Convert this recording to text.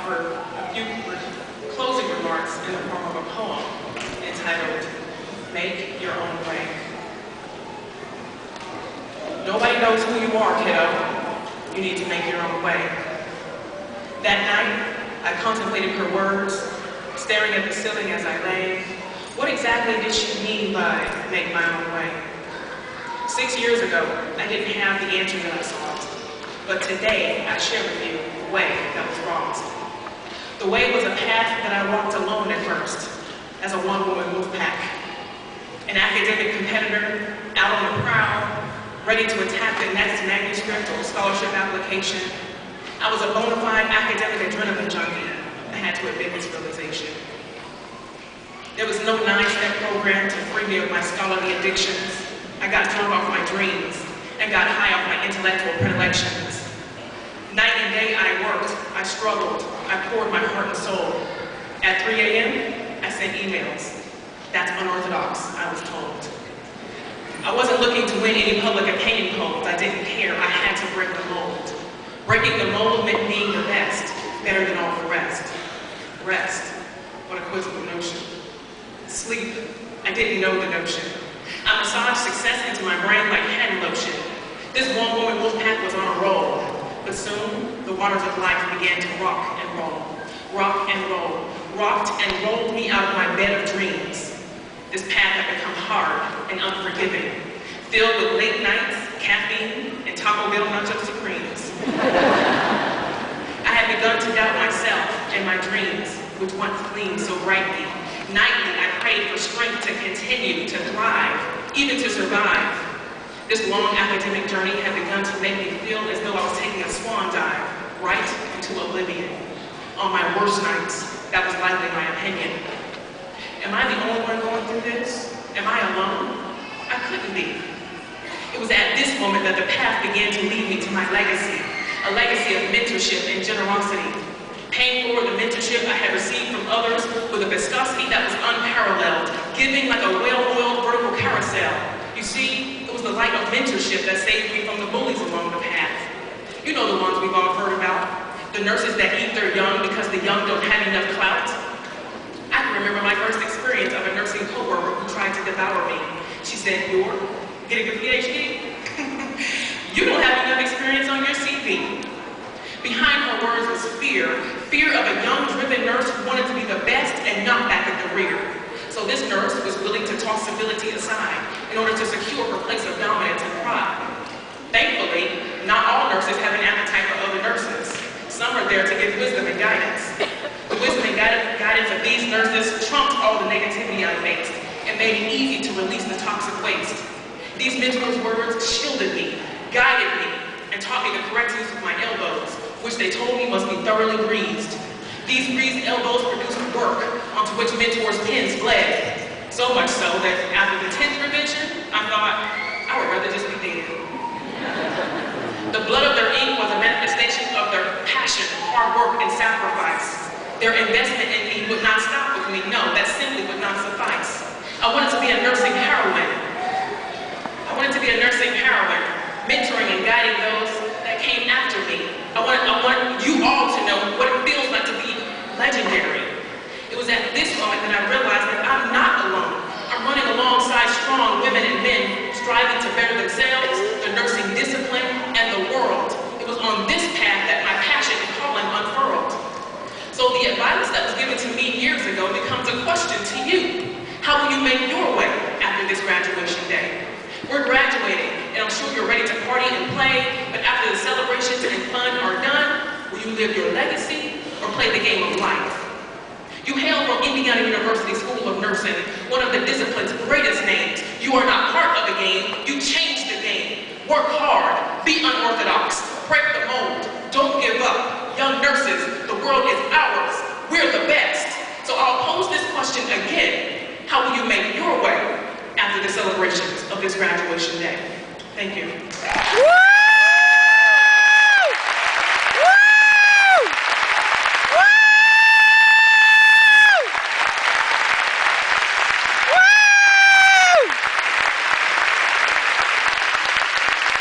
offer a few closing remarks in the form of a poem entitled, Make Your Own Way. Nobody knows who you are, kiddo. You need to make your own way. That night, I contemplated her words, staring at the ceiling as I lay. What exactly did she mean by make my own way? 6 years ago, I didn't have the answer that I sought. But today, I share with you the way that was wrought. The way was a path that I walked alone at first, as a one-woman wolf pack. An academic competitor, out on the prowl, ready to attack the next manuscript or scholarship application. I was a bona fide academic adrenaline junkie. I had to admit this realization. There was no 9-step program to free me of my scholarly addictions. I got drunk off my dreams and got high off my intellectual predilections. Night and day I worked, I struggled, I poured my heart and soul. At 3 a.m., I sent emails. That's unorthodox, I was told. I wasn't looking to win any public opinion polls. I didn't care. I had to break the mold. Breaking the mold meant being the best, better than all the rest. Rest, what a quizzical notion. Sleep, I didn't know the notion. I massaged success into my brain like hand lotion. This one-woman wolf pack was on a roll. But soon, the waters of life began to rock and roll. Rock and roll. Rocked and rolled me out of my bed of dreams. This path had become hard and unforgiving, filled with late nights, caffeine, and Taco Bell nacho supremes. I had begun to doubt myself and my dreams, which once gleamed so brightly. Nightly, I prayed for strength to continue, to thrive, even to survive. This long academic journey had begun to make me feel as though I was taking a swan dive right into oblivion. On my worst nights, that was likely my opinion. Am I the only one going through this? Am I alone? I couldn't be. It was at this moment that the path began to lead me to my legacy, a legacy of mentorship and generosity. Paying forward the mentorship I had received from others with a viscosity that was unparalleled, giving like a well-oiled vertical carousel. You see, it was the light of mentorship that saved me from the bullies along the path. You know the ones we've all heard about, the nurses that eat their young because the young don't have enough clout. I can remember my first experience of a nursing coworker who tried to devour me. She said, "You're getting a PhD? You don't have enough experience on your CV." Behind her words was fear of a young, driven nurse who wanted to be the best and not back at the rear. So this nurse was willing to toss civility aside in order to secure her place of dominance and pride. Thankfully, not all nurses have an appetite for other nurses. Some are there to give wisdom and guidance. The wisdom and guidance of these nurses trumped all the negativity I faced and made it easy to release the toxic waste. These mentors' words shielded me, guided me, and taught me the correct use of my elbows, which they told me must be thoroughly greased. These greased elbows produced work onto which mentors' pens bled. So much so that after the 10th revision, I thought, I would rather just be dead. The blood of their ink was a manifestation of their passion, hard work, and sacrifice. Their investment in me would not stop with me. No, that simply would not suffice. I wanted to be a nursing heroine. Mentoring and guiding those that came after me. I want you all to know what it feels like to be legendary. It was at this moment that I realized that I'm not alone. I'm running alongside strong women and men striving to better themselves, the nursing discipline, and the world. It was on this path that my passion and calling unfurled. So the advice that was given to me years ago becomes a question to you. How will you make your way after this graduation day? We're graduating, and I'm sure you're ready to party and play, but after the celebrations and fun are done, will you live your legacy or play the game of life? You hail from Indiana University School of Nursing, one of the discipline's greatest names. You are not part of the game, you change the game. Work hard, be unorthodox, break the mold, don't give up. Young nurses, the world is ours, we're the best. So I'll pose this question again. How will you make your way after the celebrations of this graduation day? Thank you.